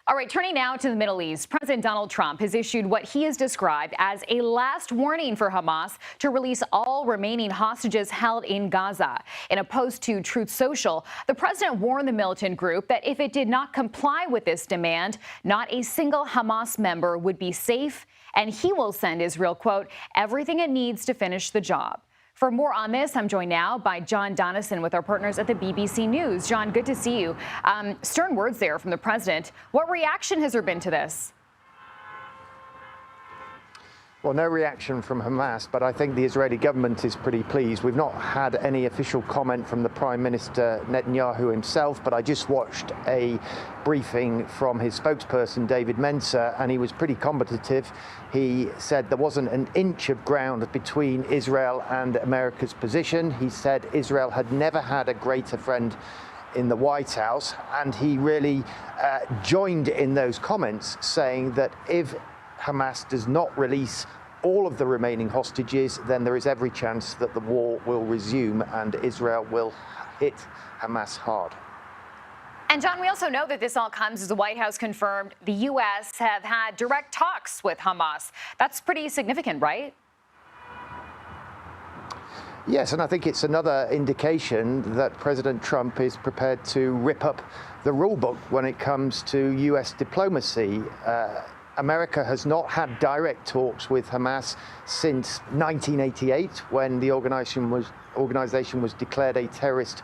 All right, turning now to the Middle East, President Donald Trump has issued what he has described as a last warning for Hamas to release all remaining hostages held in Gaza. In a post to Truth Social, the president warned the militant group that if it did not comply with this demand, not a single Hamas member would be safe, and he will send Israel, quote, everything it needs to finish the job. For more on this, I'm joined now by Jon Donnison with our partners at the BBC News. Jon, good to see you. Stern words there from the president. What reaction has there been to this? Well, no reaction from Hamas, but I think the Israeli government is pretty pleased. We've not had any official comment from the Prime Minister Netanyahu himself, but I just watched a briefing from his spokesperson, David Mencer, and he was pretty combative. He said there wasn't an inch of ground between Israel and America's position. He said Israel had never had a greater friend in the White House, and he really joined in those comments, saying that if Hamas does not release all of the remaining hostages, then there is every chance that the war will resume and Israel will hit Hamas hard. And Jon, we also know that this all comes as the White House confirmed the U.S. have had direct talks with Hamas. That's pretty significant, right? Yes, and I think it's another indication that President Trump is prepared to rip up the rule book when it comes to U.S. diplomacy. America has not had direct talks with Hamas since 1988, when the organization was declared a terrorist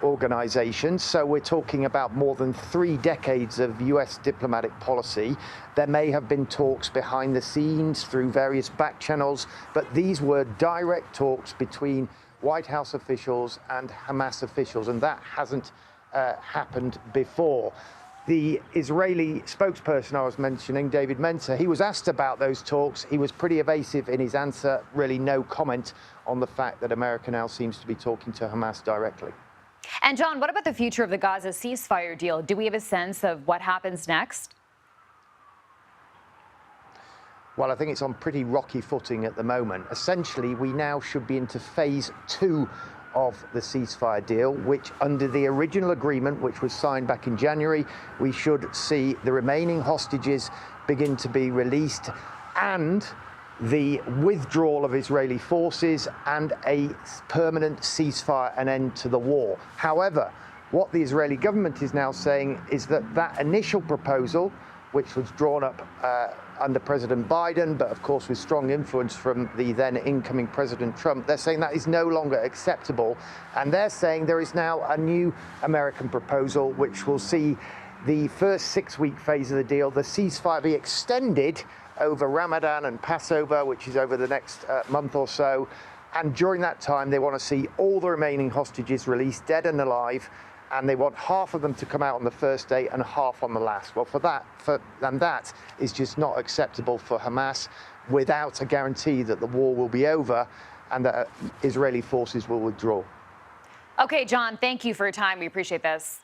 organization. So we're talking about more than 3 decades of U.S. diplomatic policy. There may have been talks behind the scenes through various back channels, but these were direct talks between White House officials and Hamas officials, and that hasn't happened before. The Israeli spokesperson I was mentioning, David Mencer, he was asked about those talks. He was pretty evasive in his answer, really no comment on the fact that America now seems to be talking to Hamas directly. And Jon, what about the future of the Gaza ceasefire deal? Do we have a sense of what happens next? Well, I think it's on pretty rocky footing at the moment. Essentially, we now should be into phase 2 of the ceasefire deal, which under the original agreement, which was signed back in January, we should see the remaining hostages begin to be released and the withdrawal of Israeli forces and a permanent ceasefire and end to the war. However, what the Israeli government is now saying is that that initial proposal, which was drawn up under President Biden, but of course with strong influence from the then incoming President Trump, they're saying that is no longer acceptable. And they're saying there is now a new American proposal which will see the first 6-week phase of the deal, the ceasefire, be extended over Ramadan and Passover, which is over the next month or so. And during that time, they want to see all the remaining hostages released, dead and alive, and they want half of them to come out on the first day and half on the last. Well, that is just not acceptable for Hamas without a guarantee that the war will be over and that Israeli forces will withdraw. Okay, Jon, thank you for your time. We appreciate this.